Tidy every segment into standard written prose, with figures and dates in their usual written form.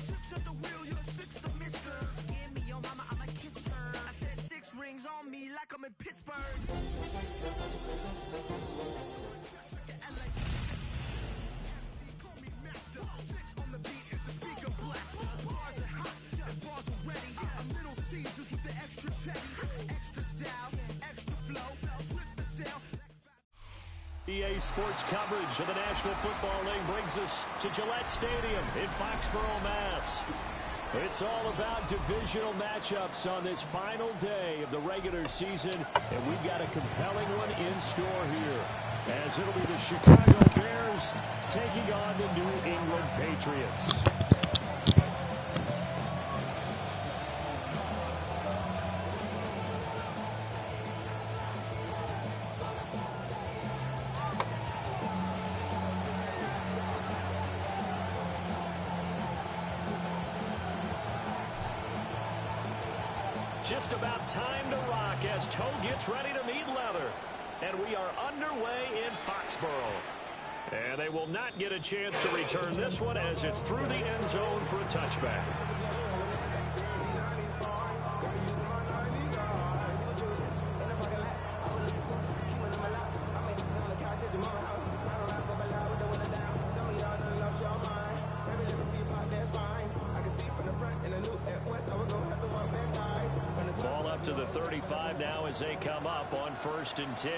Six at the wheel, you're six the mister. Give me your mama, I'ma kiss her. I said 6 rings on me like I'm in Pittsburgh. Call me master. 6 on the beat, it's a speaker blaster. Bars are hot, and bars are ready. I'm Little Caesars with the extra chetty. Extra style, extra flow, swift for sale. EA Sports coverage of the National Football League brings us to Gillette Stadium in Foxborough, Mass. It's all about divisional matchups on this final day of the regular season, and we've got a compelling one in store here, as it'll be the Chicago Bears taking on the New England Patriots. Just about time to rock as toe gets ready to meet leather. And we are underway in Foxborough. And they will not get a chance to return this one as it's through the end zone for a touchback. Ball up to the 35 now as they come up on 1st and 10.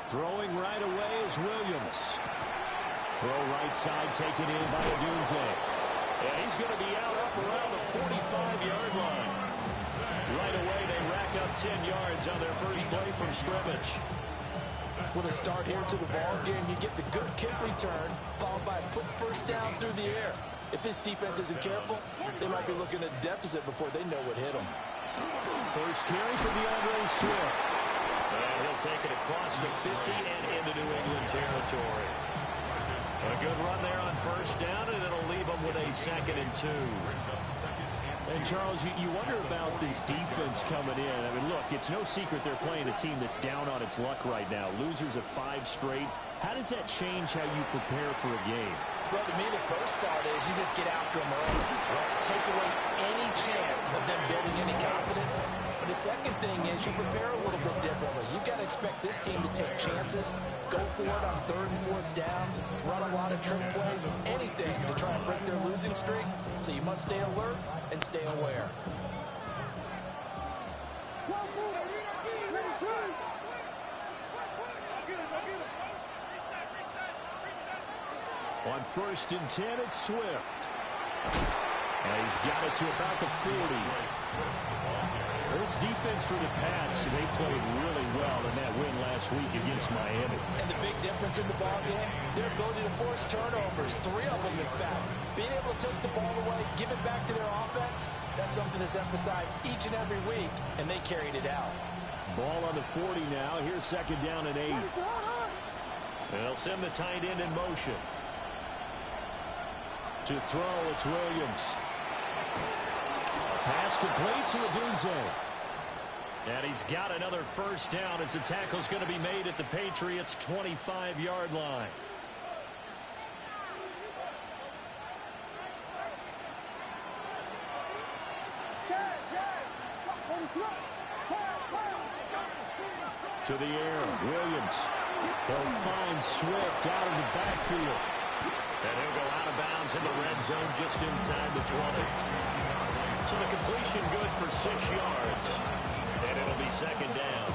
Throwing right away is Williams. Throw right side taken in by Odunze. And he's going to be out up around the 45-yard line. Right away they rack up 10 yards on their first play from scrimmage. With a start here to the ball game, you get the good kick return, followed by a quick first down through the air. If this defense isn't careful, they might be looking at a deficit before they know what hit them. First carry for DeAndre Swift. And he'll take it across the 50 and into New England territory. A good run there on first down, and it'll leave them with a 2nd and 2. And, Charles, you wonder about this defense coming in. I mean, look, it's no secret they're playing a team that's down on its luck right now. Losers of 5 straight. How does that change how you prepare for a game? Well, to me, the first thought is you just get after them early. Take away any chance of them building any confidence. But the second thing is you prepare a little bit differently. You've got to expect this team to take chances, go for it on 3rd and 4th downs, run a lot of trick plays, anything to try and break their losing streak. So you must stay alert and stay aware. On 1st and 10, it's Swift. And he's got it to about the 40. This defense for the Pats, they played really well in that win last week against Miami. And the big difference in the ballgame, their ability to force turnovers, 3 of them in fact. Being able to take the ball away, give it back to their offense, that's something that's emphasized each and every week, and they carried it out. Ball on the 40 now. Here's 2nd down and 8. They'll send the tight end in motion. To throw, it's Williams. Pass complete to Odunze. And he's got another first down as the tackle's going to be made at the Patriots' 25-yard line. To the air, Williams. He'll find Swift out of the backfield. And he'll go out of bounds in the red zone just inside the 20. So the completion good for 6 yards. And it'll be 2nd down.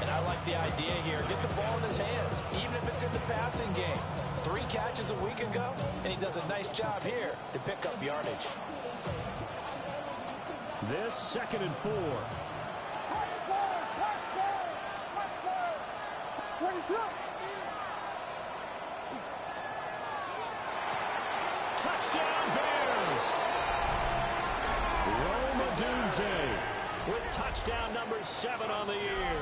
And I like the idea here. Get the ball in his hands, even if it's in the passing game. 3 catches a week ago, and he does a nice job here to pick up yardage. This 2nd and 4. Touchdown Bears! Rome Odunze with touchdown number 7 on the year.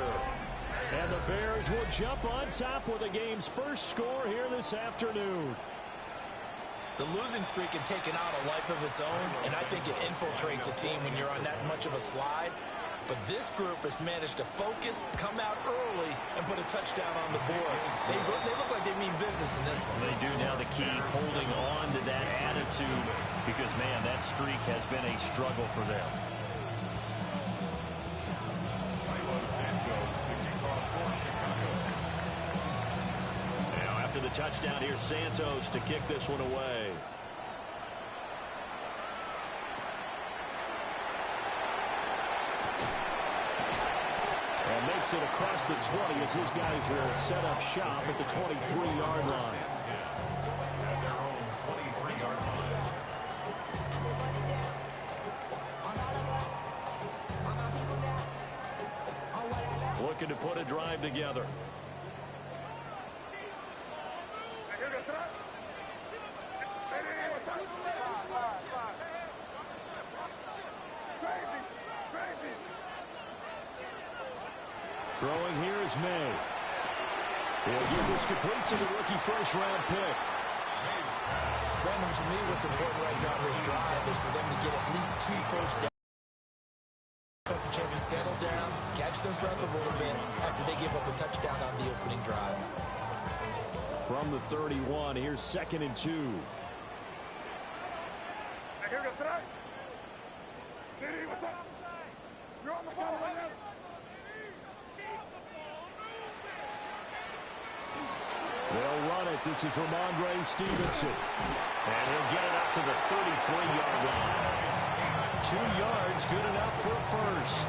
And the Bears will jump on top with the game's first score here this afternoon. The losing streak had taken on a life of its own, and I think it infiltrates a team when you're on that much of a slide. But this group has managed to focus, come out early, and put a touchdown on the board. They look like they mean business in this one. They do now. The key, holding on to that attitude because, man, that streak has been a struggle for them. Now, after the touchdown, here's Santos to kick this one away. Makes it across the 20 as his guys will set up shop at the 23-yard line. Looking to put a drive together. Throwing here is May. He'll give this complete to the rookie first-round pick. Brandon, to me, what's important right now on this drive is for them to get at least 2 first downs. That's a chance to settle down, catch their breath a little bit after they give up a touchdown on the opening drive. From the 31, here's 2nd and 2. Here goes tonight. Diddy, what's up? You're on the ball right now. They'll run it. This is Ramondre Stevenson. And he'll get it up to the 33-yard line. 2 yards, good enough for a first.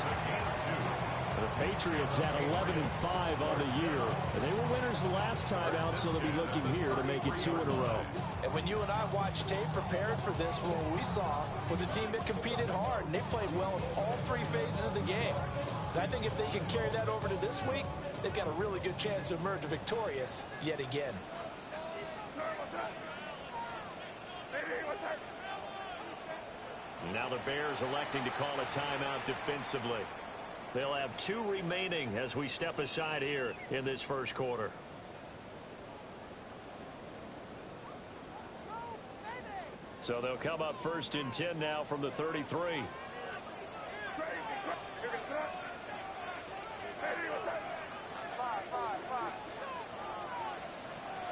The Patriots had 11-5 on the year. And they were winners the last time out, so they'll be looking here to make it 2 in a row. And when you and I watched tape prepared for this, what we saw was a team that competed hard, and they played well in all 3 phases of the game. And I think if they can carry that over to this week, they've got a really good chance to emerge victorious yet again. Now the Bears electing to call a timeout defensively. They'll have 2 remaining as we step aside here in this first quarter. So they'll come up 1st and 10 now from the 33.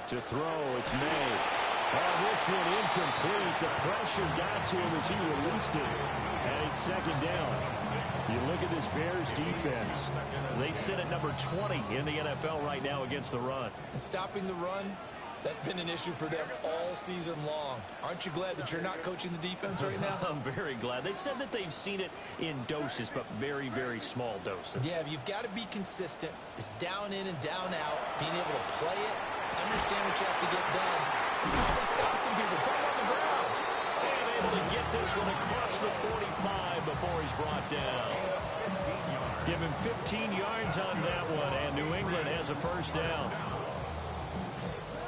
To throw, it's May. Oh, this one incomplete. The pressure got to him as he released it. And it's 2nd down. You look at this Bears defense. They sit at number 20 in the NFL right now against the run. And stopping the run, that's been an issue for them all season long. Aren't you glad that you're not coaching the defense right now? I'm very glad. They said that they've seen it in doses, but very, very small doses. Yeah, you've got to be consistent. It's down in and down out, being able to play it, understand what you have to get done, and probably stop some people, put them on the ground. And able to get this one across the 45 before he's brought down. Give him 15 yards on that one, and New England has a first down.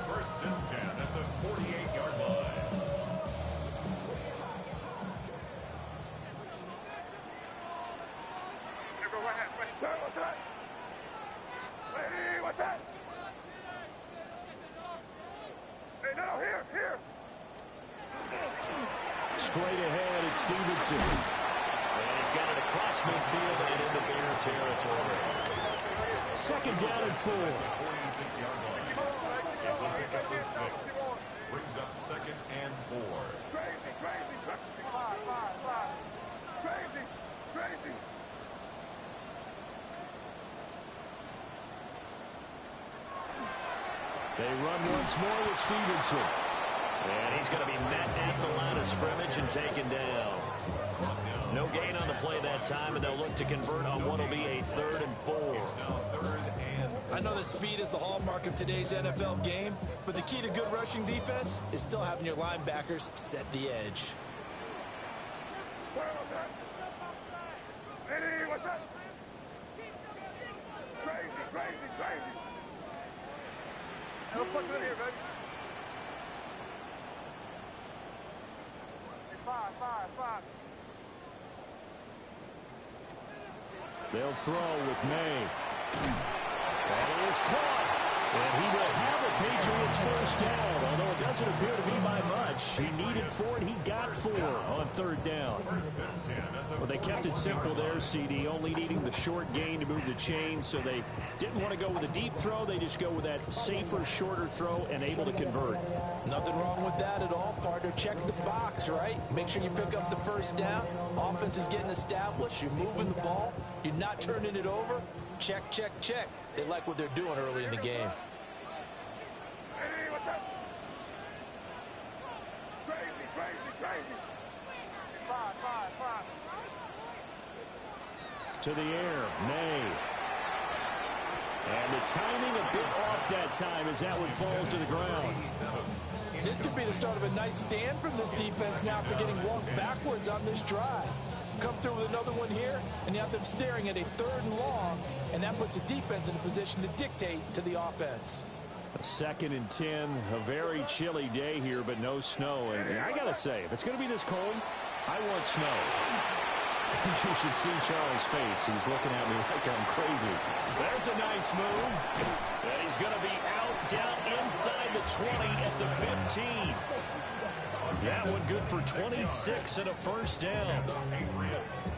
1st and 10 at the 48-yard line. What's that? Hey, what's that? Hey, no, here. Straight ahead, it's Stevenson. And he's got it across midfield and into Bear territory. 2nd down and 4. 46-yard line. It's a pickup of 6. Brings up 2nd and 4. Crazy. Five. Crazy. They run once more with Stevenson. And he's going to be met at the line of scrimmage and taken down. No gain on the play that time, and they'll look to convert on what will be a 3rd and 4. I know that speed is the hallmark of today's NFL game, but the key to good rushing defense is still having your linebackers set the edge. What's that? Crazy. Let's put it in here, baby. Five. They'll throw with May. And he is caught. And he will have a Patriots first down, although it doesn't appear to be by much. He needed 4, and he got 4 on 3rd down. Well, they kept it simple there, CD, only needing the short gain to move the chain, so they didn't want to go with a deep throw. They just go with that safer, shorter throw and able to convert. Nothing wrong with that at all, partner. Check the box, right? Make sure you pick up the first down. Offense is getting established. You're moving the ball. You're not turning it over. Check, check, check. They like what they're doing early in the game. Hey, what's up? Crazy, crazy, crazy. Five. To the air, May. And the timing a bit off that time as that one falls to the ground. This could be the start of a nice stand from this defense now after getting walked backwards on this drive. Come through with another one here, and you have them staring at a 3rd and long, and that puts the defense in a position to dictate to the offense. A 2nd and 10, a very chilly day here, but no snow. And I got to say, if it's going to be this cold, I want snow. You should see Charles' face. He's looking at me like I'm crazy. There's a nice move. And he's going to be out down inside the 20 at the 15. That one good for 26 and a first down.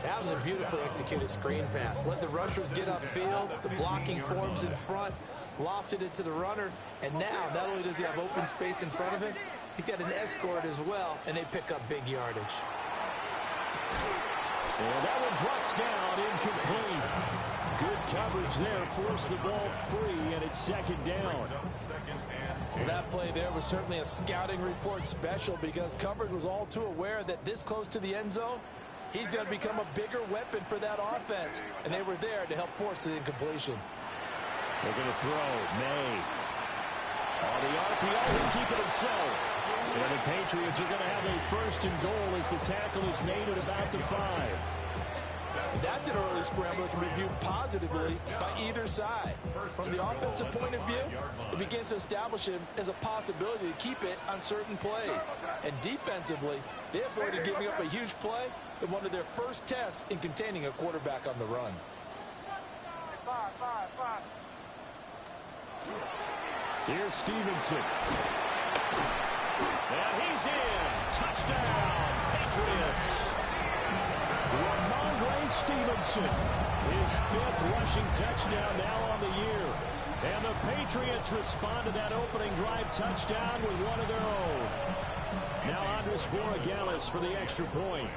That was a beautifully executed screen pass. Let the rushers get upfield. The blocking forms in front. Lofted it to the runner. And now, not only does he have open space in front of him, he's got an escort as well, and they pick up big yardage. And that one drops down, incomplete. Good coverage there, forced the ball free, and it's 2nd down. Well, that play there was certainly a scouting report special because coverage was all too aware that this close to the end zone, he's going to become a bigger weapon for that offense, and they were there to help force the incompletion. They're going to throw. May. On the RPO, he'll keep it himself. And the Patriots are going to have a 1st and goal as the tackle is made at about the 5. That's an early scramble that can be viewed positively by either side. From the offensive point of view, it begins to establish him as a possibility to keep it on certain plays. And defensively, they avoided giving up a huge play in one of their first tests in containing a quarterback on the run. Five. Here's Stevenson. And he's in. Touchdown, Patriots. Ramondre Stevenson, his 5th rushing touchdown now on the year. And the Patriots respond to that opening drive touchdown with one of their own. Now Andres Borregales for the extra point.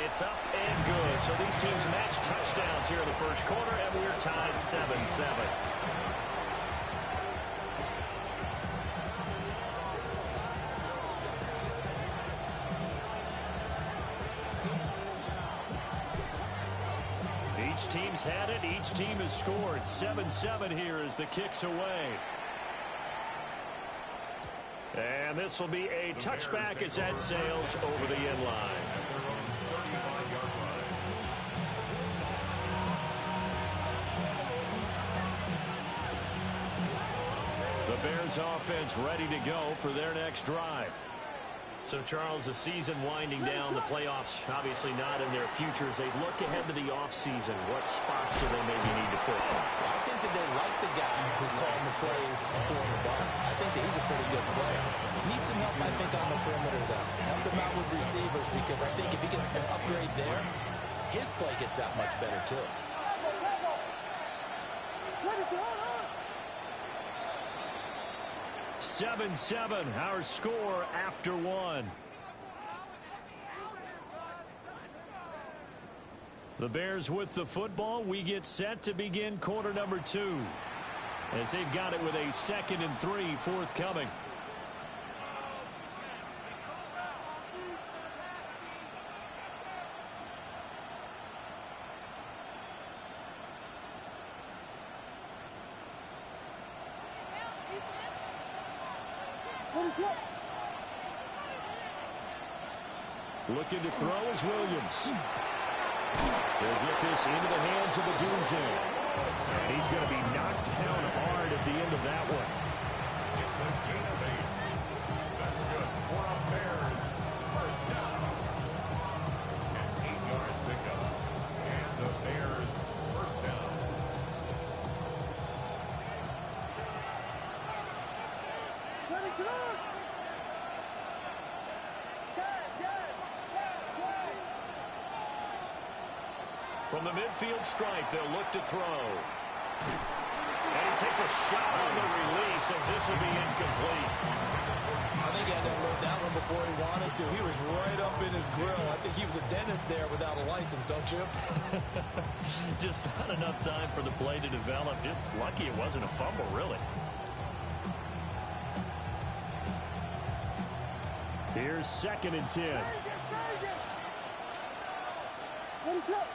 It's up and good. So these teams match touchdowns here in the first quarter, and we're tied 7-7. Each team's had it. Each team has scored. 7-7 here as the kick's away. And this will be a touchback as that sails over the end line. The Bears offense ready to go for their next drive. So, Charles, the season winding down, the playoffs obviously not in their future. As they look ahead to the offseason, what spots do they maybe need to fill? I think that they like the guy who's calling the plays and throwing the ball. I think that he's a pretty good player. Needs some help, I think, on the perimeter, though. Help him out with receivers because I think if he gets an upgrade there, his play gets that much better, too. 7-7, our score after one. The Bears with the football. We get set to begin quarter number 2. As they've got it with a 2nd and 3 forthcoming. Looking to throw is Williams. He'll get this into the hands of Adunze. He's going to be knocked down hard at the end of that one. It's a gain of 8. That's good. For a Bears first down. An 8-yard pickup. And the Bears first down. From the midfield stripe, they'll look to throw. And he takes a shot on the release as this will be incomplete. I think he had to unload that one before he wanted to. He was right up in his grill. I think he was a dentist there without a license, don't you? Just not enough time for the play to develop. Just lucky it wasn't a fumble, really. Here's 2nd and 10. What is up?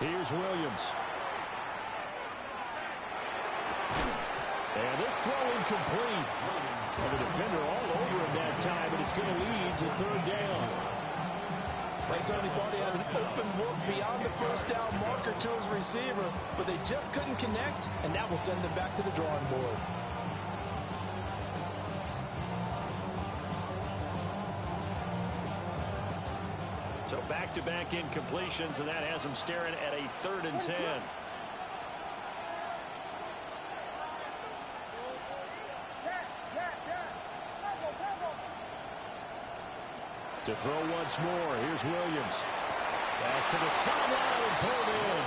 Here's Williams. And this throw incomplete. Well, the defender all over him that time, but it's going to lead to 3rd down. Like somebody thought he had an open look beyond the 1st down marker to his receiver, but they just couldn't connect, and that will send them back to the drawing board. So back-to-back incompletions, and that has them staring at a 3rd and 10. To throw once more, here's Williams. Pass to the sideline and pulled in.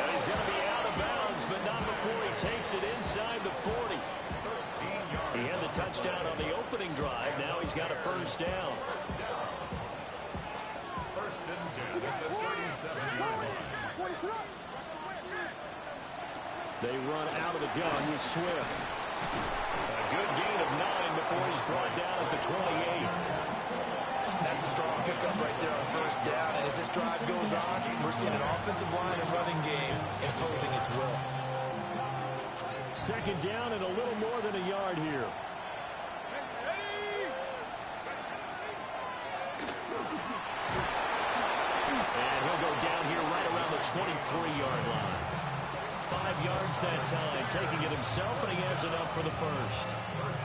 And he's going to be out of bounds, but not before he takes it inside the 40. He had the touchdown on the opening drive. Now he's got a 1st down. They run out of the gun with Swift. A good gain of 9 before he's brought down at the 28. That's a strong pickup right there on 1st down, and as this drive goes on, we're seeing an offensive line and running game imposing its will. 2nd down and a little more than a yard here. And he'll go down here right around the 23-yard line. 5 yards that time, taking it himself, and he has enough for the 1st.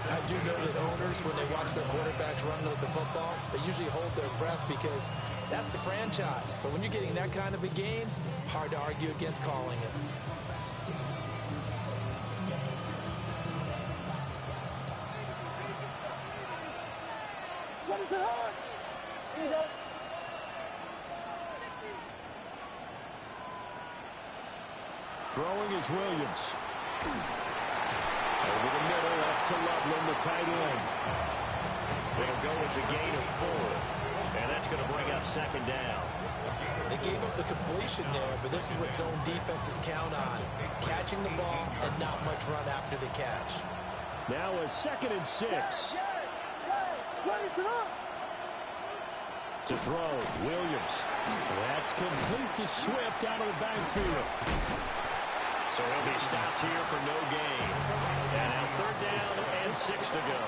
I do know that owners, when they watch their quarterbacks run with the football, they usually hold their breath because that's the franchise. But when you're getting that kind of a game, hard to argue against calling it. What is it on? Throwing is Williams. Over the middle, that's to Loveland, the tight end. They'll go as a gain of 4. And that's going to bring up 2nd down. They gave up the completion there, but this is what zone defenses count on. Catching the ball and not much run after the catch. Now a 2nd and 6. To throw, Williams. That's complete to Swift out of the backfield. So he'll be stopped here for no gain. And now 3rd down and 6 to go.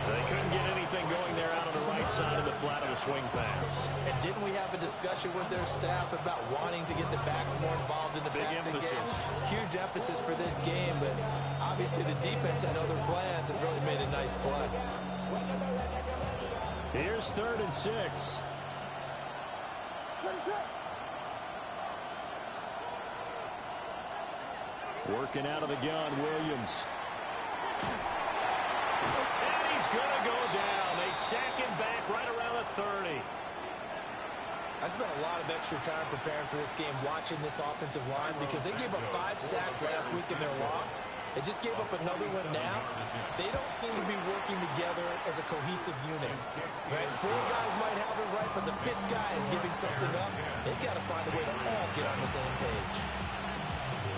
They couldn't get anything going there out on the right side of the flat of the swing pass. And didn't we have a discussion with their staff about wanting to get the backs more involved in the passing game? Huge emphasis for this game, but obviously the defense had other plans and really made a nice play. Here's 3rd and 6. Working out of the gun, Williams. And he's going to go down. They sack him back right around the 30. I spent a lot of extra time preparing for this game watching this offensive line because they gave up 5 sacks last week in their loss. They just gave up another one now. They don't seem to be working together as a cohesive unit. Right? 4 guys might have it right, but the 5th guy is giving something up. They've got to find a way to all get on the same page.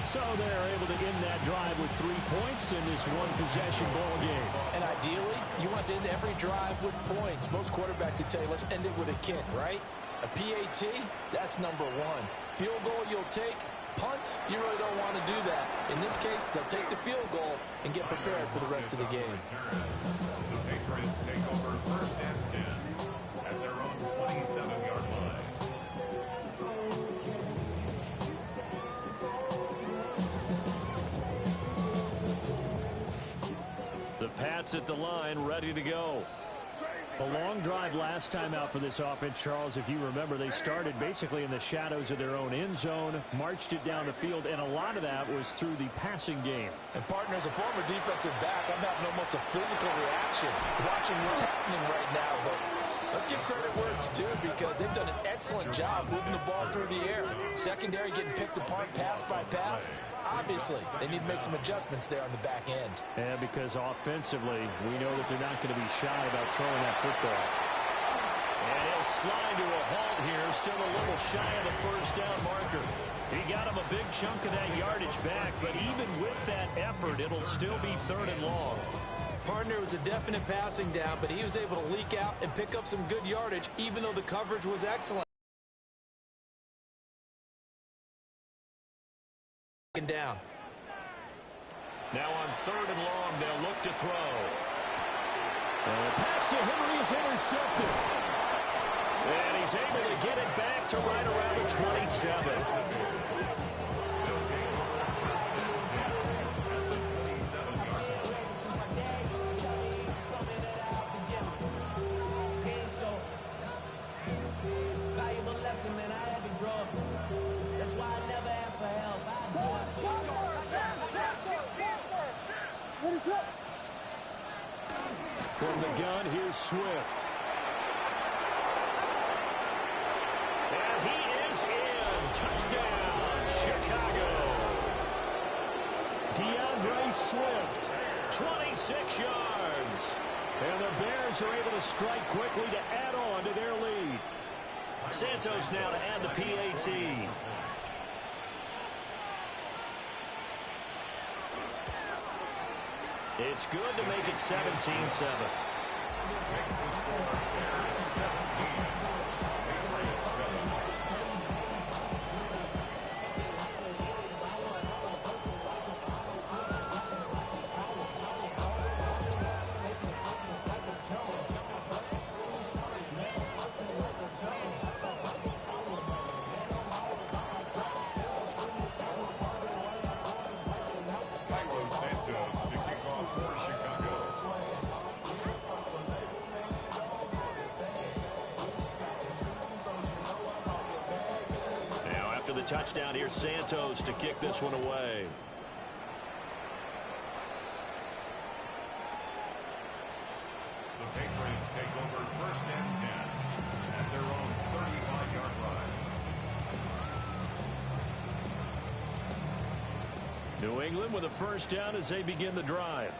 So they're able to end that drive with 3 points in this one-possession ball game. And ideally, you want to end every drive with points. Most quarterbacks would tell you, let's end it with a kick, right? A PAT, that's number 1. Field goal you'll take. Punts, you really don't want to do that. In this case, they'll take the field goal and get prepared for the rest of the game. The Patriots take over 1st and 10 at their own 27-yard line. The Pats at the line, ready to go. A long drive last time out for this offense, Charles. If you remember, they started basically in the shadows of their own end zone, marched it down the field, and a lot of that was through the passing game. And, partner, as a former defensive back, I'm having almost a physical reaction watching what's happening right now. But let's give credit where it's due because they've done an excellent job moving the ball through the air. Secondary getting picked apart pass by pass. Obviously, they need to make some adjustments there on the back end. Yeah, because offensively, we know that they're not going to be shy about throwing that football. And he'll slide to a halt here, still a little shy of the first down marker. He got him a big chunk of that yardage back, but even with that effort, it'll still be 3rd and long. Partner, was a definite passing down, but he was able to leak out and pick up some good yardage, even though the coverage was excellent. Down. Now on 3rd and long, they'll look to throw. And the pass to Henry is intercepted. And he's able to get it back to right around the 27. From the gun, here's Swift. And he is in. Touchdown, Chicago. DeAndre Swift, 26 yards. And the Bears are able to strike quickly to add on to their lead. Santos now to add the PAT. It's good to make it 17-7. The touchdown here, Santos to kick this one away. The Patriots take over 1st and 10 at their own 35-yard line. New England with a first down as they begin the drive.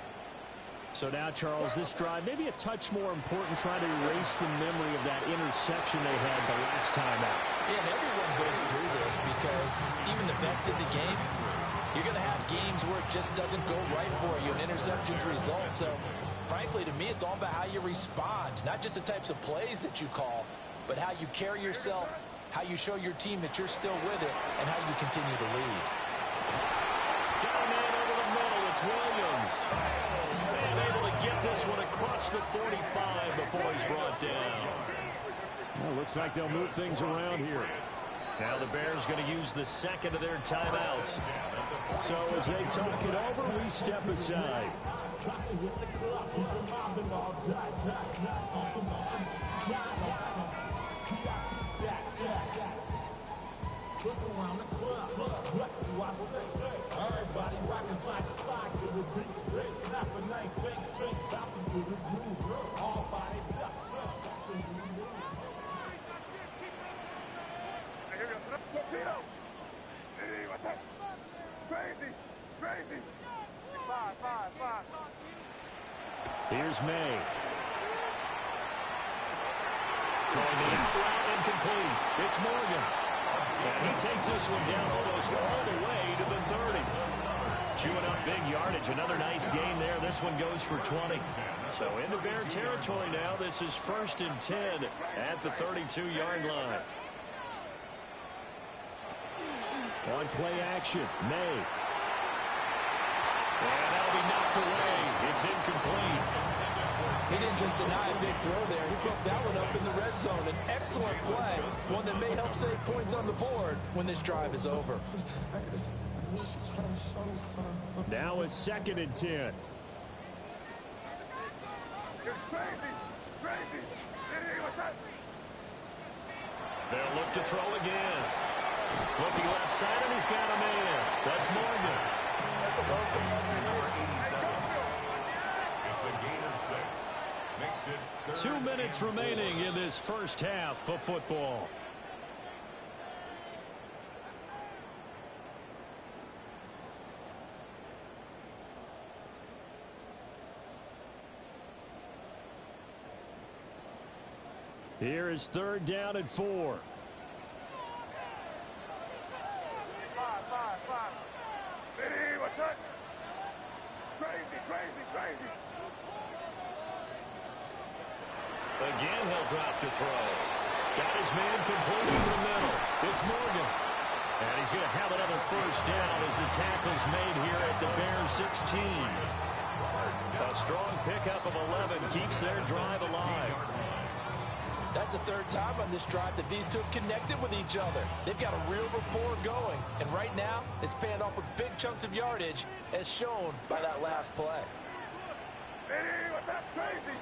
So now, Charles, this drive maybe a touch more important, trying to erase the memory of that interception they had the last time out. Yeah, and everyone goes through this because even the best in the game, you're going to have games where it just doesn't go right for you, and interceptions result. So, frankly, to me, it's all about how you respond, not just the types of plays that you call, but how you carry yourself, how you show your team that you're still with it, and how you continue to lead. Got a man over the middle. It's Williams. And able to get this one across the 45 before he's brought down. Well, looks like they'll move things around here. Now the Bears going to use the second of their timeouts. So as they talk it over, we step aside. Everybody rocking side to side to the beat. Snap a night, fake drinks, bouncing to the groove. All body stuff, that's the new move. Hey, here we go. Torpedo! Hey, what's up? Crazy! Crazy! 5. Here's May. Throwing the out route incomplete. It's Morgan. And he takes this one down almost all the way to the 30. Chewing up big yardage. Another nice gain there. This one goes for 20. So into Bear territory now. This is 1st and 10 at the 32-yard line. On play action, May. And that'll be knocked away. It's incomplete. He didn't just deny a big throw there. He put that one up in the red zone. An excellent play. One that may help save points on the board when this drive is over. Now it's 2nd and 10. It's crazy! Crazy! They'll look to throw again. Looking left side, and he's got a man. That's Morgan. Number 87. It's a gain of 6. Makes it 2 minutes remaining in this first half of football. Here is 3rd down and 4. Hey, what's that? Crazy. Again, he'll drop to throw. Got his man completely in the middle. It's Morgan. And he's going to have another first down as the tackle's made here at the Bears 16. A strong pickup of 11 keeps their drive alive. That's the 3rd time on this drive that these two have connected with each other. They've got a real rapport going. And right now, it's paying off with big chunks of yardage, as shown by that last play. Hey, what's that? Crazy.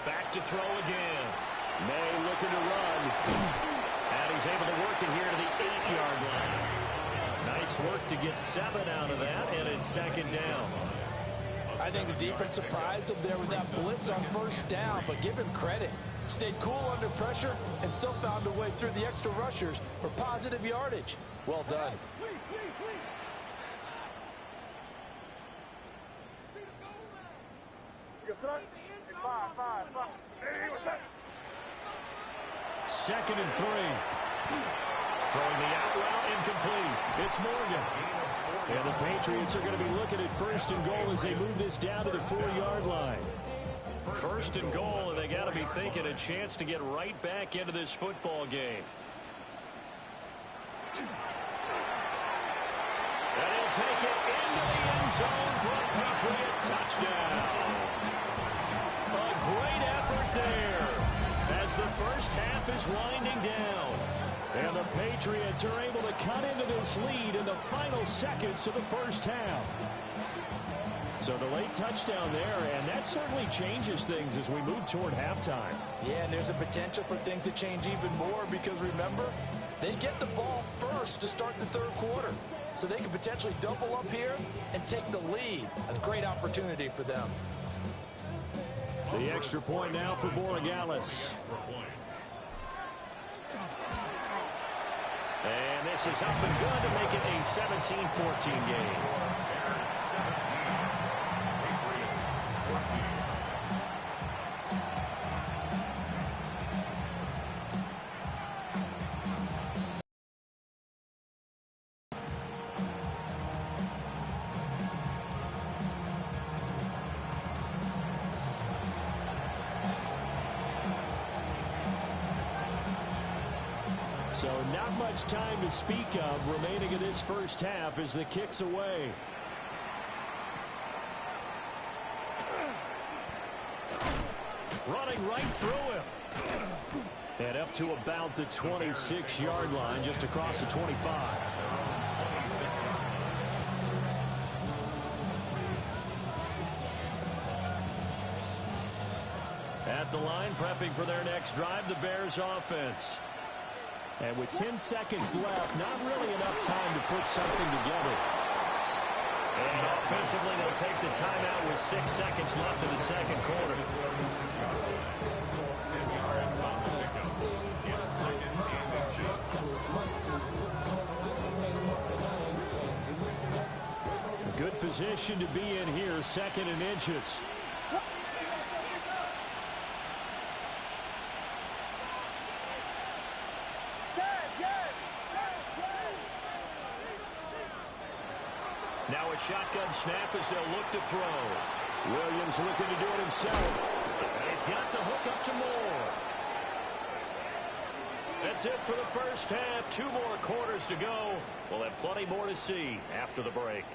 Back to throw again. May looking to run. And he's able to work it here to the 8-yard line. Nice work to get 7 out of that, and it's 2nd down. I think the defense surprised him there with that blitz on 1st down, but give him credit. Stayed cool under pressure and still found a way through the extra rushers for positive yardage. Well done. Hey, what's that? 2nd and 3. Throwing the out route, incomplete. It's Morgan. And the Patriots are going to be looking at 1st and goal as they move this down to the 4-yard line. 1st and goal, and they got to be thinking a chance to get right back into this football game. And he'll take it into the end zone for a Patriot touchdown. A great effort there as the first half is winding down. And the Patriots are able to cut into this lead in the final seconds of the first half. So the late touchdown there, and that certainly changes things as we move toward halftime. Yeah, and there's a potential for things to change even more because, remember, they get the ball first to start the 3rd quarter. So they can potentially double up here and take the lead. A great opportunity for them. The extra point now for Borregales. And this is up and good to make it a 17-14 game. So not much time to speak of remaining in this first half as the kick's away. Running right through him. And up to about the 26-yard line, just across the 25. At the line, prepping for their next drive, the Bears offense. And with 10 seconds left, not really enough time to put something together. And offensively, they'll take the timeout with 6 seconds left in the 2nd quarter. 10 yards on the pickup. It's 2nd and inches. Good position to be in here, 2nd and inches. Now a shotgun snap as they'll look to throw. Williams looking to do it himself. And he's got the hook up to Moore. That's it for the first half. 2 more quarters to go. We'll have plenty more to see after the break.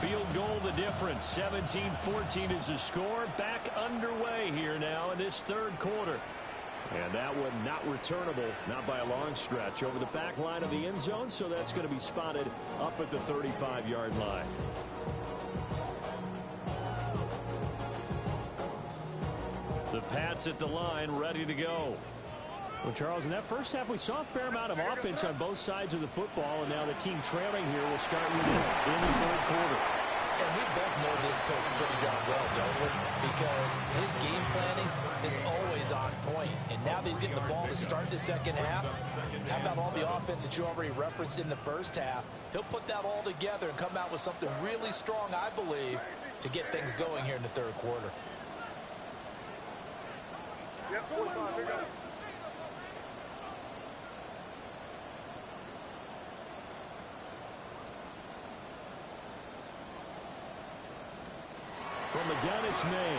Field goal the difference. 17-14 is the score. Back underway here now in this third quarter. And that one not returnable, not by a long stretch, over the back line of the end zone, so that's going to be spotted up at the 35-yard line. The Pats at the line, ready to go. Well, Charles, in that first half, we saw a fair amount of offense on both sides of the football, and now the team trailing here will start with it in the third quarter. And we both know this coach pretty darn well, don't we? Because his game planning is always on point. And now that he's getting the ball to start the second half, how about all the offense that you already referenced in the first half? He'll put that all together and come out with something really strong, I believe, to get things going here in the third quarter. Yep, 45, here we go. From the gun, it's May.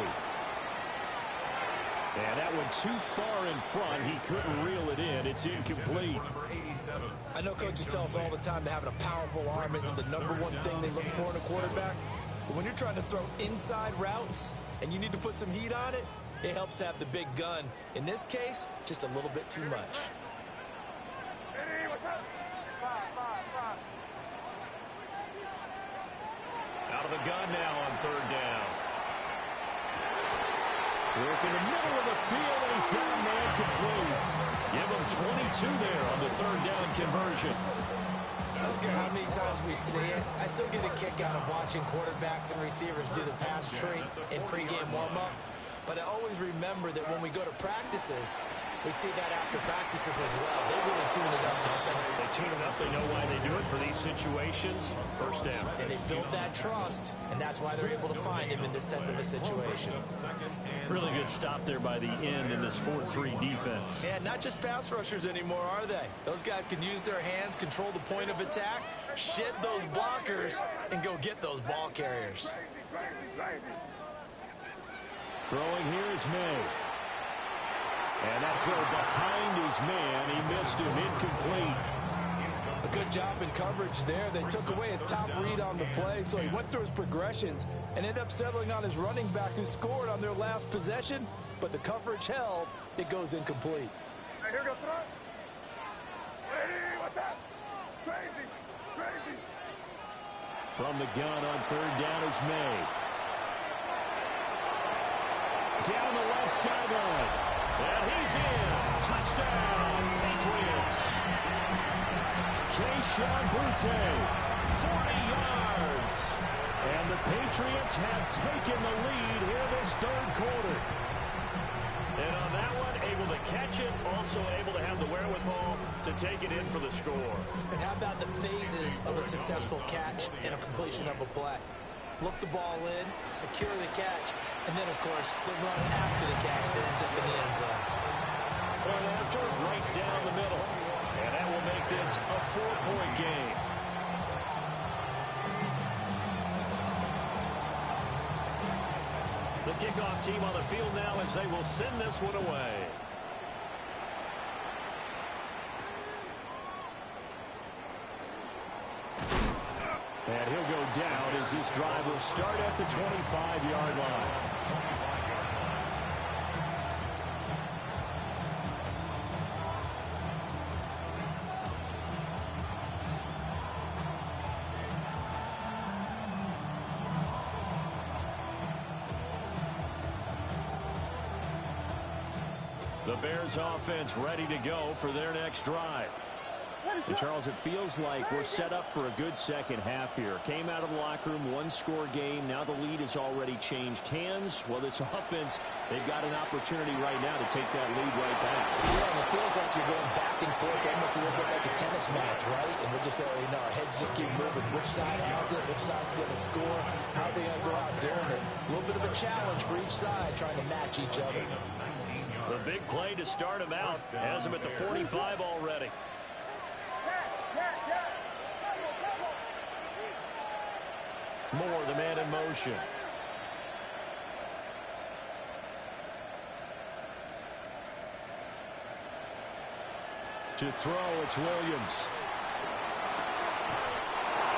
And that went too far in front. He couldn't reel it in. It's incomplete. I know coaches tell us all the time that having a powerful arm isn't the number one thing they look for in a quarterback. But when you're trying to throw inside routes and you need to put some heat on it, it helps have the big gun. In this case, just a little bit too much. Eddie, what's up? Five. Out of the gun now on third down. Work in the middle of the field, and he's got a man complete. Give him 22 there on the third down conversion. I don't care how many times we see it. I still get a kick out of watching quarterbacks and receivers do the pass tree in pregame warm-up. But I always remember that when we go to practices, we see that after practices as well. They really tune it up, don't they? They tune it up. They know why they do it for these situations. First down. And they build that trust, and that's why they're able to find him in this type of a situation. Really good stop there by the end in this 4-3 defense. Yeah, not just pass rushers anymore, are they? Those guys can use their hands, control the point of attack, shed those blockers, and go get those ball carriers. Throwing here is May. And that throw behind his man. He missed him. Incomplete. A good job in coverage there. They took away his top read on the play, so he went through his progressions and ended up settling on his running back who scored on their last possession, but the coverage held. It goes incomplete. Hey, here goes front. Eddie, what's up? Crazy. From the gun on third down is May. Down the left sideline. And he's in. Touchdown, Patriots. Keyshawn Butte, 40 yards. And the Patriots have taken the lead here this third quarter. And on that one, able to catch it, also able to have the wherewithal to take it in for the score. And how about the phases of a successful catch and a completion of a play? Look the ball in, secure the catch, and then, of course, the run after the catch that ends up in the end zone. Point after, right down the middle. And that will make this a 4-point game. The kickoff team on the field now as they will send this one away. And he'll go down as this drive will start at the 25-yard line. The Bears offense ready to go for their next drive. And Charles, it feels like we're set up for a good second half here. Came out of the locker room, one-score game. Now the lead has already changed hands. Well, this offense, they've got an opportunity right now to take that lead right back. Yeah, and it feels like you're going back and forth, almost a little bit like a tennis match, right? And we're just, our heads just keep moving. Which side has it? Which side's going to score? How are they going to go out doing it? A little bit of a challenge for each side, trying to match each other. The big play to start him out has him at the 45 already. Moore, the man in motion. To throw, it's Williams.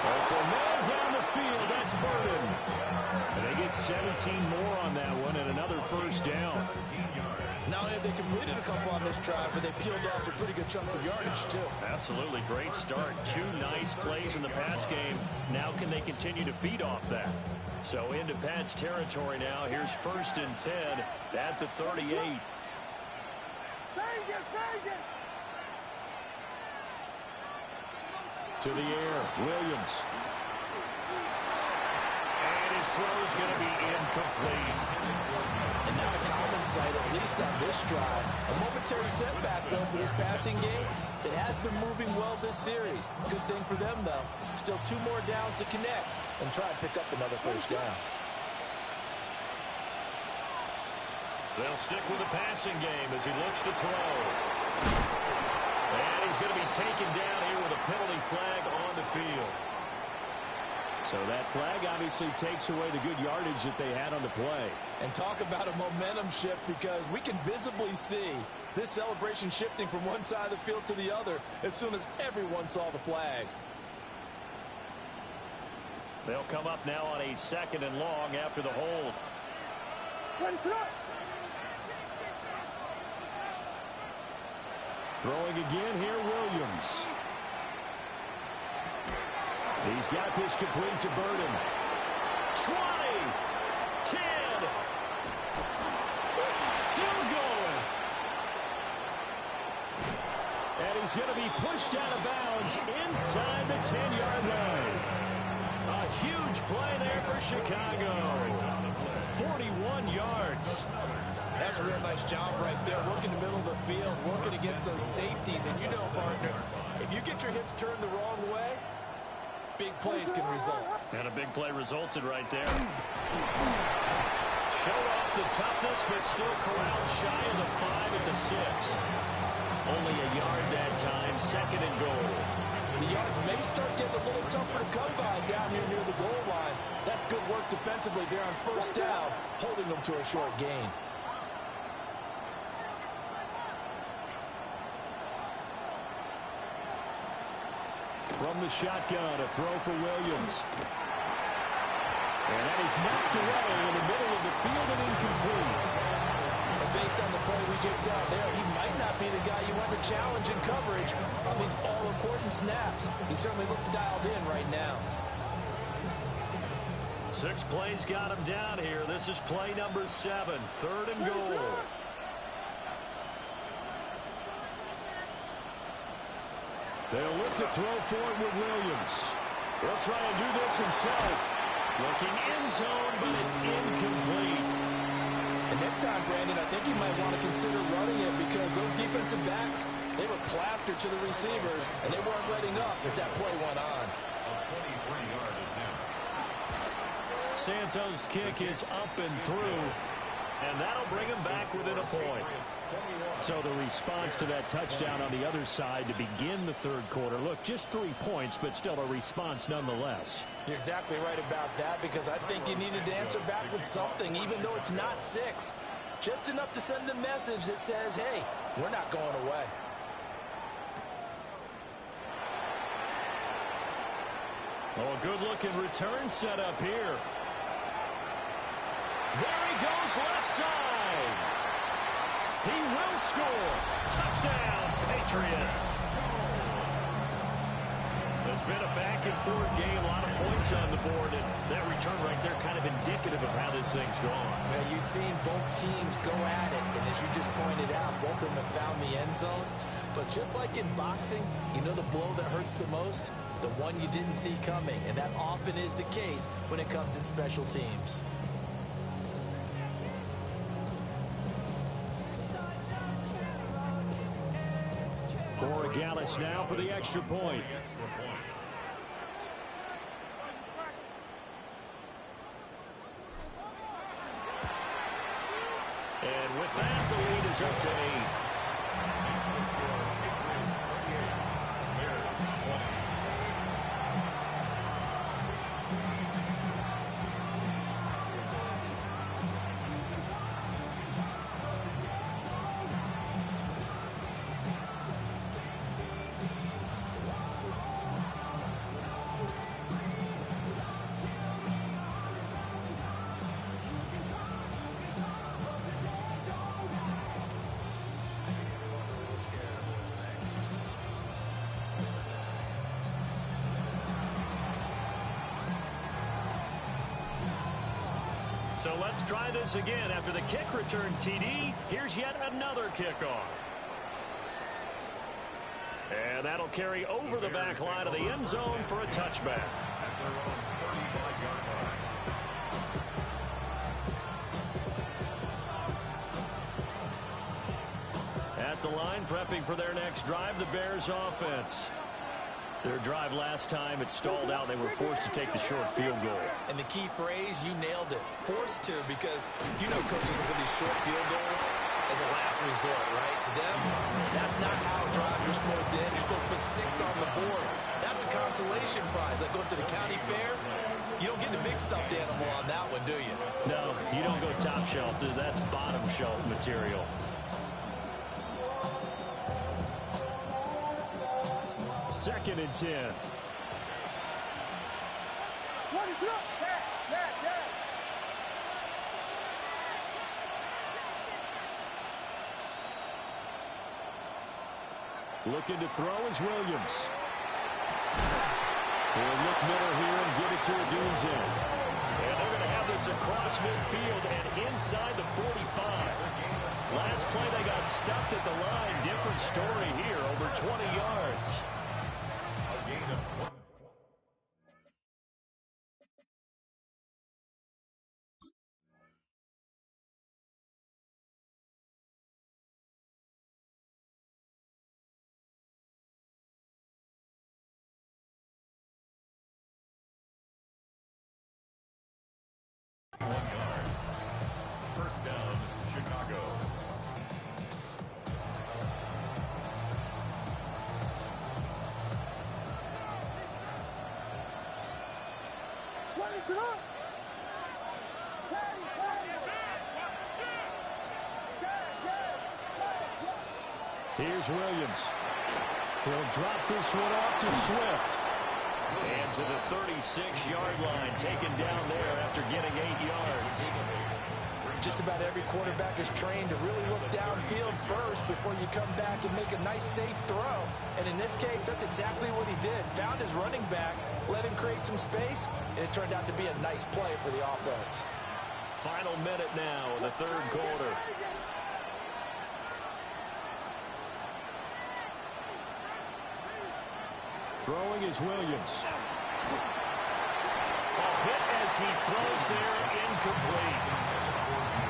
Open man down the field. That's Burden. And they get 17 more on that one and another first down. Not only have they completed a couple on this drive, but they peeled off some pretty good chunks of yardage, too. Absolutely. Great start. 2 nice plays in the pass game. Now can they continue to feed off that? So into Pat's territory now. Here's 1st and 10 at the 38. To the air, Williams. And his throw is going to be incomplete. And not a common sight, at least on this drive. A momentary setback, though, for this passing game that has been moving well this series. Good thing for them, though. Still 2 more downs to connect and try and pick up another first down. They'll stick with the passing game as he looks to throw. And he's going to be taken down here with a penalty flag on the field. So that flag obviously takes away the good yardage that they had on the play. And talk about a momentum shift, because we can visibly see this celebration shifting from one side of the field to the other as soon as everyone saw the flag. They'll come up now on a 2nd and long after the hold. Throwing again here, Williams. He's got this complete to Burden. 20, 10, still going. And he's going to be pushed out of bounds inside the 10-yard line. A huge play there for Chicago. 41 yards. That's a real nice job right there, working the middle of the field, working against those safeties. And you know, partner, if you get your hips turned the wrong way, big plays can result. And a big play resulted right there. Showed off the toughness, but still corralled shy of the 5 at the 6. Only a yard that time, 2nd and goal. The yards may start getting a little tougher to come by down here near the goal line. That's good work defensively there on 1st down, holding them to a short gain. From the shotgun, a throw for Williams. And that is knocked away in the middle of the field and incomplete. And based on the play we just saw there, he might not be the guy you want to challenge in coverage on these all-important snaps. He certainly looks dialed in right now. 6 plays got him down here. This is play number 7, 3rd and goal. They'll look to throw forward with Williams. He'll try and do this himself. Looking end zone, but it's incomplete. And next time, Brandon, I think you might want to consider running it, because those defensive backs, they were plastered to the receivers, and they weren't letting up as that play went on. A 23-yard attempt. Santos' kick is up and through, and that'll bring him back within a point. So the response to that touchdown on the other side to begin the 3rd quarter. Look, just 3 points, but still a response nonetheless. You're exactly right about that, because I think you needed to answer back with something, even though it's not 6. Just enough to send the message that says, hey, we're not going away. Oh, a good-looking return set up here. There he goes left side. He will score. Touchdown, Patriots. It's been a back-and-forth game, a lot of points on the board, and that return right there kind of indicative of how this thing's gone. Well, you've seen both teams go at it, and as you just pointed out, both of them have found the end zone. But just like in boxing, you know the blow that hurts the most? The one you didn't see coming, and that often is the case when it comes in special teams. Borregales now for the extra point. And with that, the lead is up to 8. So let's try this again. After the kick return TD, here's yet another kickoff. And that'll carry over the back line of the end zone for a touchback. At their own 35-yard line. At the line, prepping for their next drive, the Bears offense. Their drive last time, it stalled out. They were forced to take the short field goal. And the key phrase, you nailed it. Forced to, because you know coaches look at these short field goals as a last resort, right? To them, that's not how drives are supposed to end. You're supposed to put 6 on the board. That's a consolation prize. Like going to the county fair, you don't get the big stuffed animal on that one, do you? No, you don't go top shelf. That's bottom shelf material. Second and 10. What is up? Looking to throw is Williams. He'll look middle here and get it to Odunze. And they're going to have this across midfield and inside the 45. Last play they got stuffed at the line. Different story here, over 20 yards. A gain of 20. First down, Chicago. What is it up? Here's Williams. He'll drop this one off to Swift. And to the 36-yard line, taken down there after getting 8 yards. Just about every quarterback is trained to really look downfield first before you come back and make a nice, safe throw. And in this case, that's exactly what he did. Found his running back, let him create some space, and it turned out to be a nice play for the offense. Final minute now in the third quarter. Throwing is Williams. A hit as he throws there, incomplete.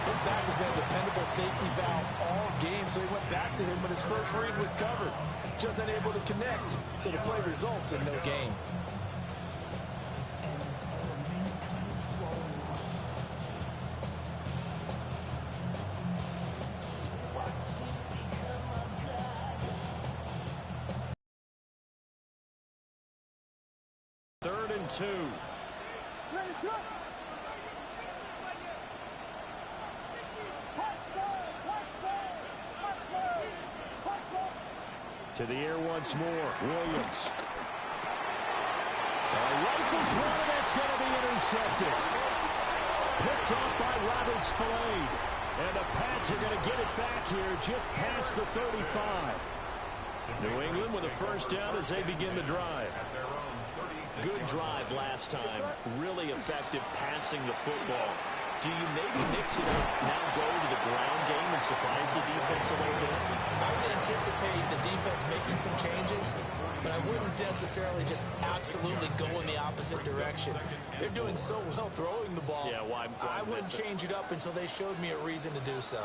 His back has been a dependable safety valve all game, so he went back to him, but his first read was covered. Just unable to connect, so the play results in no gain. Third and 2. To the air once more. Williams. Rifles one, and that's going to be intercepted. Picked off by Robert Spillane. And the Pats are going to get it back here just past the 35. New England with a first down as they begin the drive. Good drive last time. Really effective passing the football. Do you maybe mix it up, now go to the ground game and surprise the defense a little bit? I would anticipate the defense making some changes, but I wouldn't necessarily just absolutely go in the opposite direction. They're doing so well throwing the ball. Yeah, why I wouldn't change it up until they showed me a reason to do so.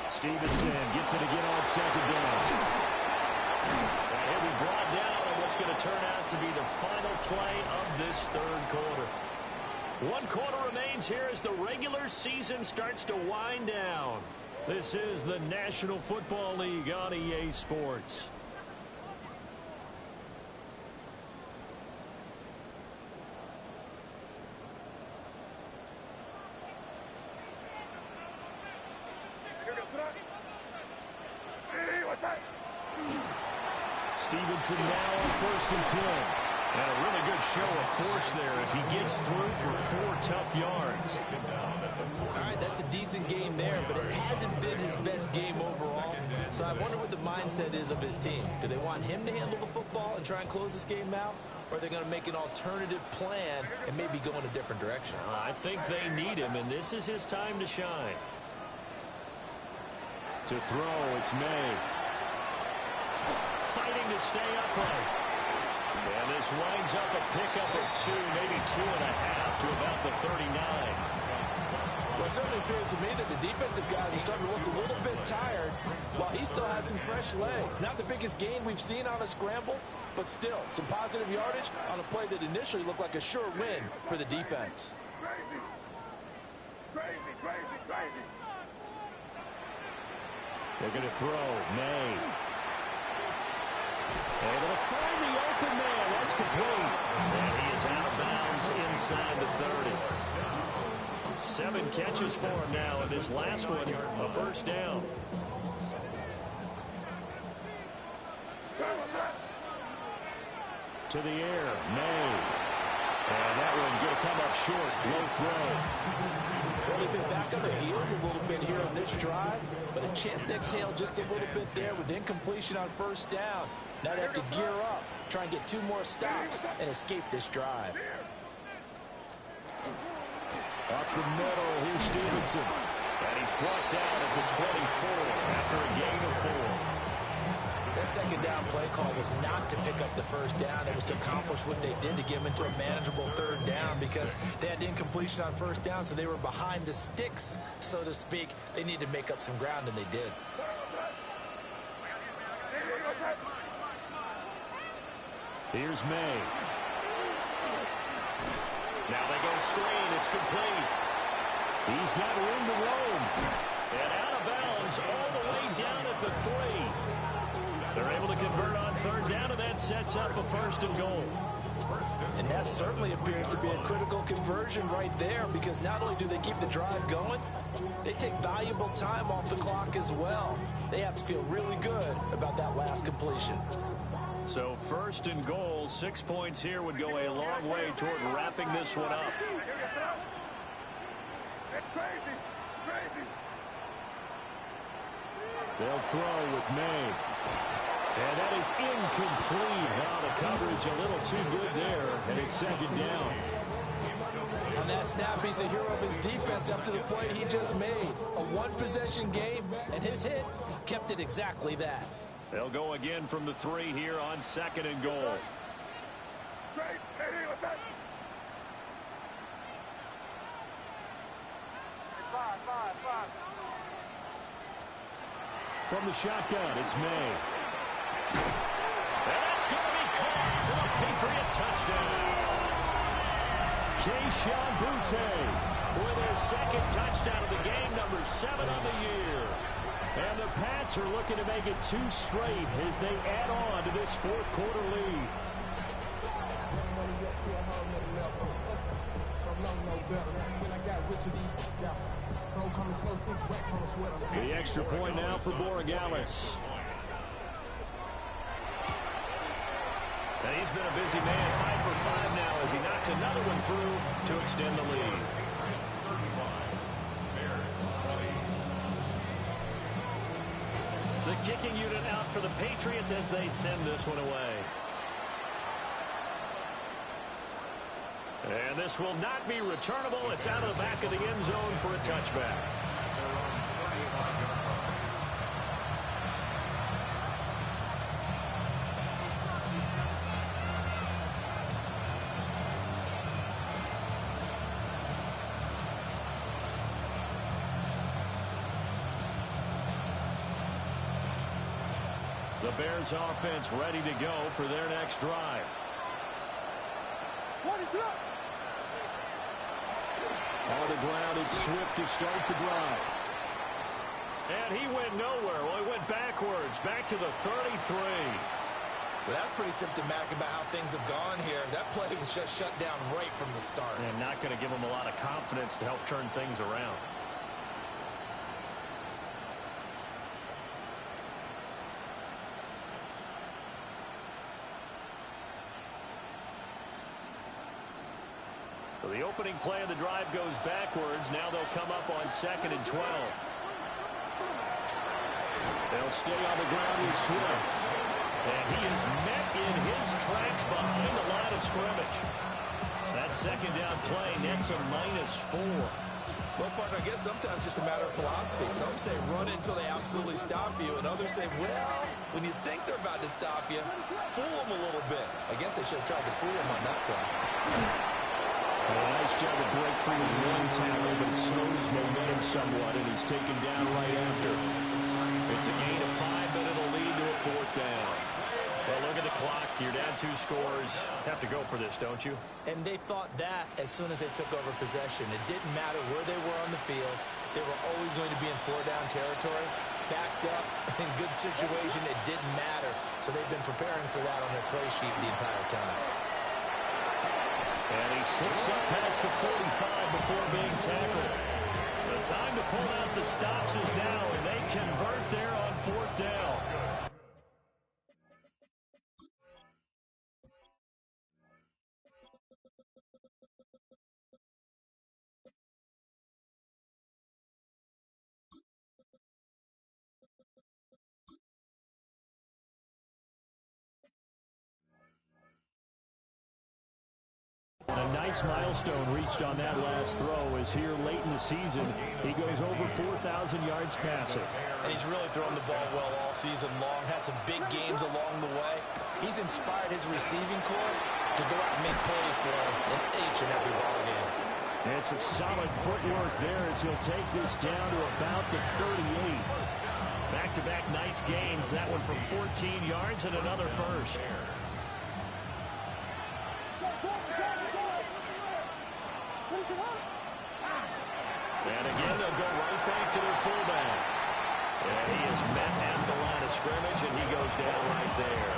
Stevenson gets it again on second down. And he'll be brought down on what's going to turn out to be the final play of this third quarter. 1 quarter remains here as the regular season starts to wind down. This is the National Football League on EA Sports. Stevenson now on 1st and 10. And a really good show of force there as he gets through for 4 tough yards. All right, that's a decent game there, but it hasn't been his best game overall. So I wonder what the mindset is of his team. Do they want him to handle the football and try and close this game out? Or are they going to make an alternative plan and maybe go in a different direction? I think they need him, and this is his time to shine. To throw, it's May. Fighting to stay upright. And this winds up a pickup of 2, maybe 2.5 to about the 39. Well, it certainly appears to me that the defensive guys are starting to look a little bit tired while he still has some fresh legs. Not the biggest gain we've seen on a scramble, but still some positive yardage on a play that initially looked like a sure win for the defense. Crazy. Crazy, crazy, crazy. They're going to throw. May. Able to find the open man. That's complete. And he is out of bounds inside the 30. 7 catches for him now, and this last one, a first down. To the air, May. And that one going to come up short. Low throw. Well, they've been back on their heels a little bit here on this drive, but a chance to exhale just a little bit there with incompletion on first down. Now they have to gear up, try and get 2 more stops, and escape this drive. Up the middle, here's Stevenson. And he's brought out at the 24 after a gain of 4. That second down play call was not to pick up the first down. It was to accomplish what they did to get them into a manageable third down because they had incompletion on first down, so they were behind the sticks, so to speak. They needed to make up some ground, and they did. Here's May. Now they go screen. It's complete. He's got room to roam. And out of bounds all the way down at the 3. They're able to convert on third down, and that sets up a first and goal. And that certainly appears to be a critical conversion right there because not only do they keep the drive going, they take valuable time off the clock as well. They have to feel really good about that last completion. So first and goal, 6 points here would go a long way toward wrapping this one up. Crazy, crazy. They'll throw with May. And that is incomplete. Now the coverage a little too good there, and it's second down. On that snap, he's a hero of his defense after the play he just made. A one-possession game, and his hit kept it exactly that. They'll go again from the 3 here on second and goal. Great. Hey, what's that? Five. From the shotgun, it's May. And that's going to be caught for a Patriot touchdown. Keyshawn Butte with his second touchdown of the game, number 7 on the year. And the Pats are looking to make it 2 straight as they add on to this fourth quarter lead. The extra point now for Borregales. And he's been a busy man, 5 for 5 now as he knocks another one through to extend the lead. The kicking unit out for the Patriots as they send this one away. And this will not be returnable. It's out of the back of the end zone for a touchback. The Bears offense ready to go for their next drive. On the ground, it's Swift to start the drive. And he went nowhere. Well, he went backwards, back to the 33. Well, that's pretty symptomatic about how things have gone here. That play was just shut down right from the start. And not going to give him a lot of confidence to help turn things around. Well, the opening play of the drive goes backwards. Now they'll come up on 2nd and 12. They'll stay on the ground with Swift. And he is met in his tracks behind the line of scrimmage. That second down play nets a -4. Well, partner, I guess sometimes it's just a matter of philosophy. Some say run it until they absolutely stop you, and others say, well, when you think they're about to stop you, fool them a little bit. I guess they should have tried to fool them on that play. Nice job to break free with one tackle, but it slowed his momentum somewhat, and he's taken down right after. It's a gain of 5, but it'll lead to a 4th down. Well, look at the clock. You're down 2 scores. Have to go for this, don't you? And they thought that as soon as they took over possession. It didn't matter where they were on the field. They were always going to be in 4-down territory. Backed up, in good situation, it didn't matter. So they've been preparing for that on their play sheet the entire time. And he slips up past the 45 before being tackled. The time to pull out the stops is now, and they convert there on 4th down. A nice milestone reached on that last throw as here late in the season, he goes over 4,000 yards passing. And he's really thrown the ball well all season long, had some big games along the way. He's inspired his receiving corps to go out and make plays for him in each and every ball game. And some solid footwork there as he'll take this down to about the 38. Back-to-back nice gains, that one for 14 yards and another first. And again, they'll go right back to their fullback. And he is met at the line of scrimmage, and he goes down right there.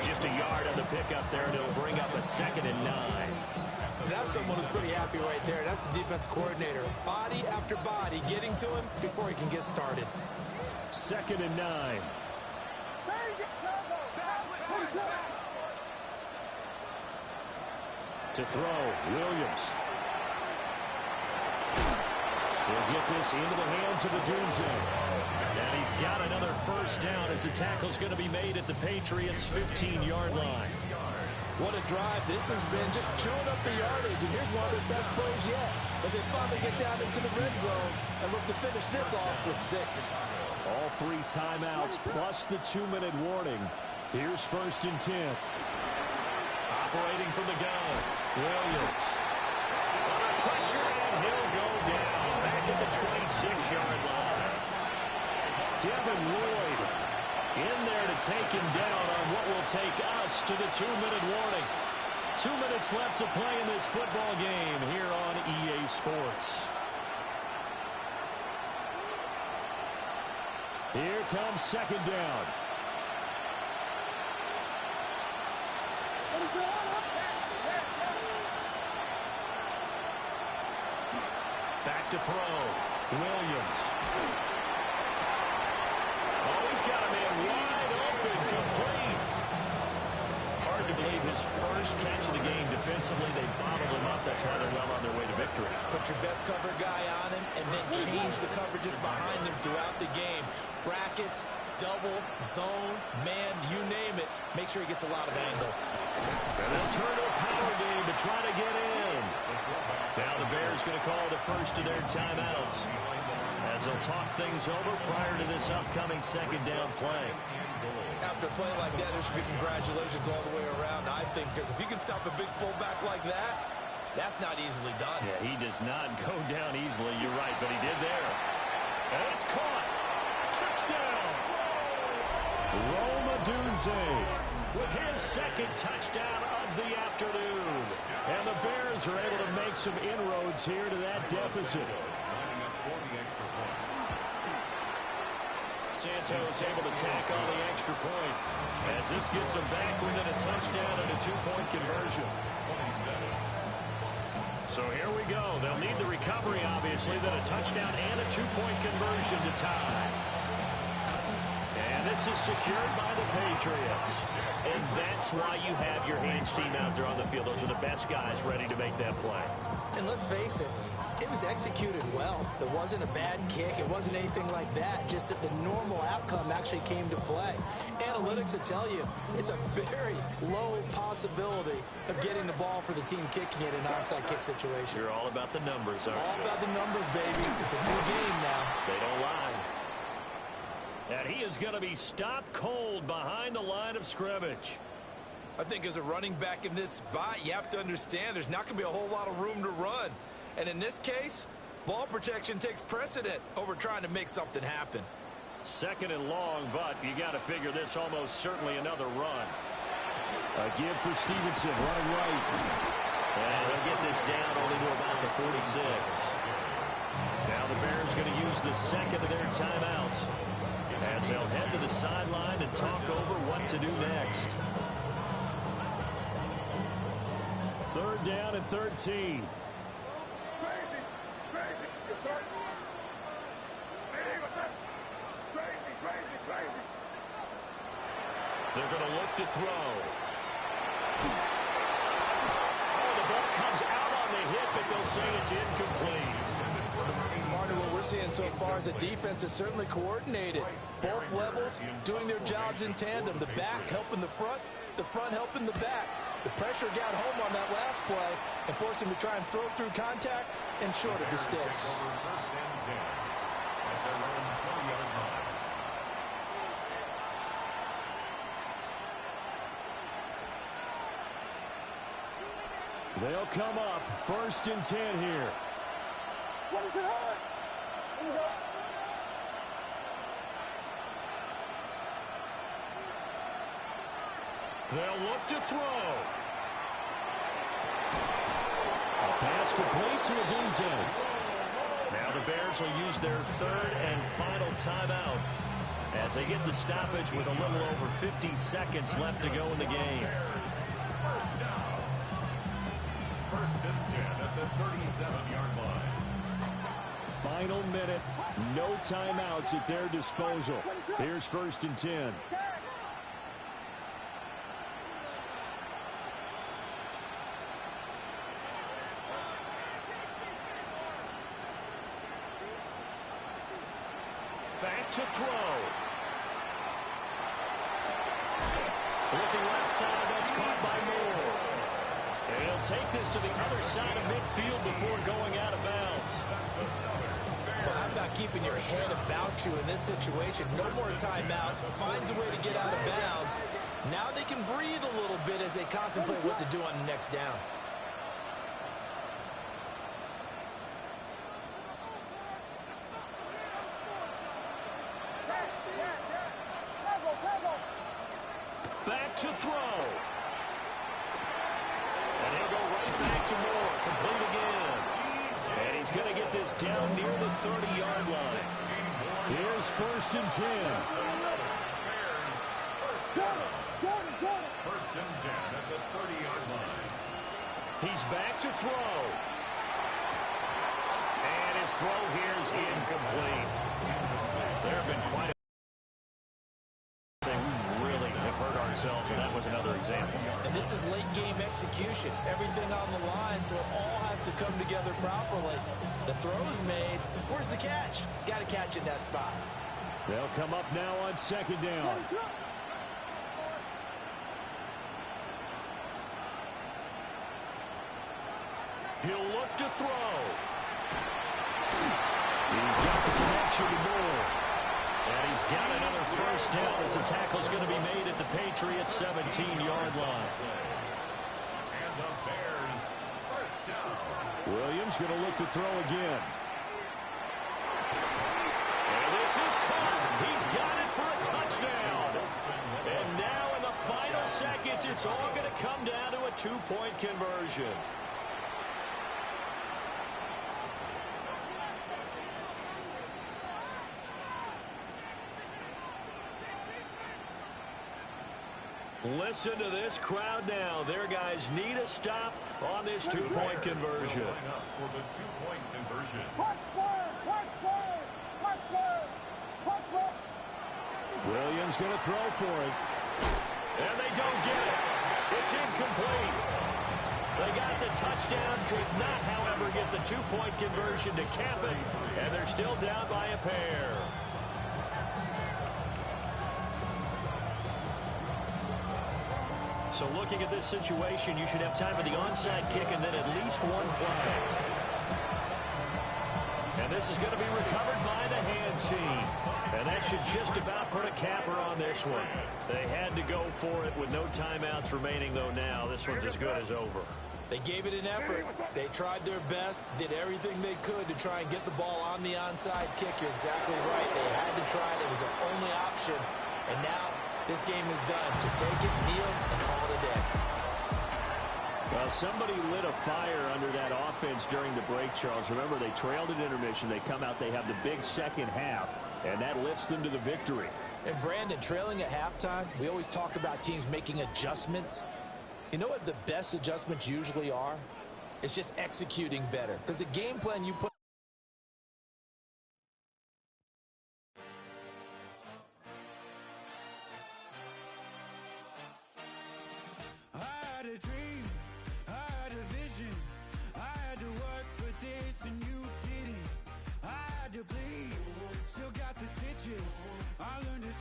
Just a yard on the pickup there, and it'll bring up a 2nd and 9. That's someone who's pretty happy right there. That's the defense coordinator. Body after body getting to him before he can get started. 2nd and 9. To throw, Williams. He'll get this into the hands of Adunze. And he's got another first down as the tackle's going to be made at the Patriots' 15-yard line. What a drive this has been, just chewing up the yardage. And here's one of their best plays yet as they finally get down into the red zone and look to finish this off with 6. All 3 timeouts plus the 2-minute warning. Here's 1st and 10. Operating from the gun, Williams. Under pressure, and he'll go down back at the 26-yard line. Devin Lloyd in there to take him down on what will take us to the 2-minute warning. 2 minutes left to play in this football game here on EA Sports. Here comes 2nd down. Back to throw. Williams. Oh, he's got a man wide open, complete. Hard to believe his first catch of the game defensively. They bottled him up. That's why they're well on their way to victory. Put your best cover guy on him and then change the coverages behind him throughout the game. Brackets, double, zone, man, you name it. Make sure he gets a lot of angles. And they'll turn to a power game to try to get in. Now the Bears going to call the first of their timeouts as they'll talk things over prior to this upcoming 2nd down play. After a play like that, there should be congratulations all the way around, I think, because if you can stop a big fullback like that, that's not easily done. Yeah, he does not go down easily. You're right, but he did there. And it's caught. Touchdown. Rome Odunze with his 2nd touchdown of the afternoon. And the Bears are able to make some inroads here to that deficit. Santos able to tack on the extra point as this gets them back within a touchdown and a 2-point conversion. So here we go. They'll need the recovery, obviously, then a touchdown and a 2-point conversion to tie. And this is secured by the Patriots. And that's why you have your hands team out there on the field. Those are the best guys ready to make that play. And let's face it, it was executed well. It wasn't a bad kick. It wasn't anything like that. Just that the normal outcome actually came to play. Analytics will tell you it's a very low possibility of getting the ball for the team kicking it in an onside kick situation. You're all about the numbers, aren't you? All about the numbers, baby. It's a new game now. They don't lie. And he is going to be stopped cold behind the line of scrimmage. I think as a running back in this spot, you have to understand there's not going to be a whole lot of room to run. And in this case, ball protection takes precedent over trying to make something happen. Second and long, but you got to figure this almost certainly another run. A give for Stevenson, running right. And they'll get this down only to about the 46. Now the Bears going to use the second of their timeouts as they'll head to the sideline and talk over what to do next. Third down and 13. They're going to look to throw. Oh, the ball comes out on the hit, but they'll say it's incomplete. Partner, what we're seeing so far is the defense is certainly coordinated. Both levels doing their jobs in tandem. The back helping the front helping the back. The pressure got home on that last play and forced him to try and throw through contact and short of the sticks. They'll come up 1st and 10 here. They'll look to throw. A pass complete to Adunze. Now the Bears will use their third and final timeout as they get the stoppage with a little over 50 seconds left to go in the game. First and 10 at the 37-yard line. Final minute, no timeouts at their disposal. Here's 1st and 10. Back to throw. Looking left side, that's caught by Moore. And he'll take this to the other side of midfield before going out of bounds. Well, how about keeping your head about you in this situation? No more timeouts. Finds a way to get out of bounds. Now they can breathe a little bit as they contemplate what to do on the next down. Back to throw. And he'll go right back to Moore. Complete again. And he's going to get this down near the 30-yard line. Here's 1st and 10. First and 10 at the 30-yard line. He's back to throw. And his throw here is incomplete. There have been quite a and that was another example. And this is late game execution. Everything on the line, so it all has to come together properly. The throw's made. Where's the catch? Got to catch in that spot. They'll come up now on 2nd down. He'll look to throw. He's got the connection to Moore. And he's got another 1st down as the tackle's going to be made at the Patriots' 17-yard line. And the Bears, 1st down. Williams going to look to throw again. And this is caught. He's got it for a touchdown. And now in the final seconds, it's all going to come down to a 2-point conversion. Listen to this crowd now. Their guys need a stop on this 2-point conversion. Going up for the 2-point conversion. Williams going to throw for it. And they don't get it. It's incomplete. They got the touchdown, could not, however, get the two-point conversion to cap it, and they're still down by a pair. So looking at this situation, you should have time for the onside kick and then at least one play. And this is going to be recovered by the hands team. And that should just about put a capper on this one. They had to go for it with no timeouts remaining, though now this one's as good as over. They gave it an effort. They tried their best, did everything they could to try and get the ball on the onside kick. You're exactly right. They had to try it. It was their only option. And now this game is done. Just take it, kneel, and call it a day. Well, somebody lit a fire under that offense during the break, Charles. Remember, they trailed at intermission. They come out, they have the big second half, and that lifts them to the victory. And, Brandon, trailing at halftime, we always talk about teams making adjustments. You know what the best adjustments usually are? It's just executing better. Because the game plan you put... I had a dream, I had a vision, I had to work for this and you didn't. I had to bleed, still got the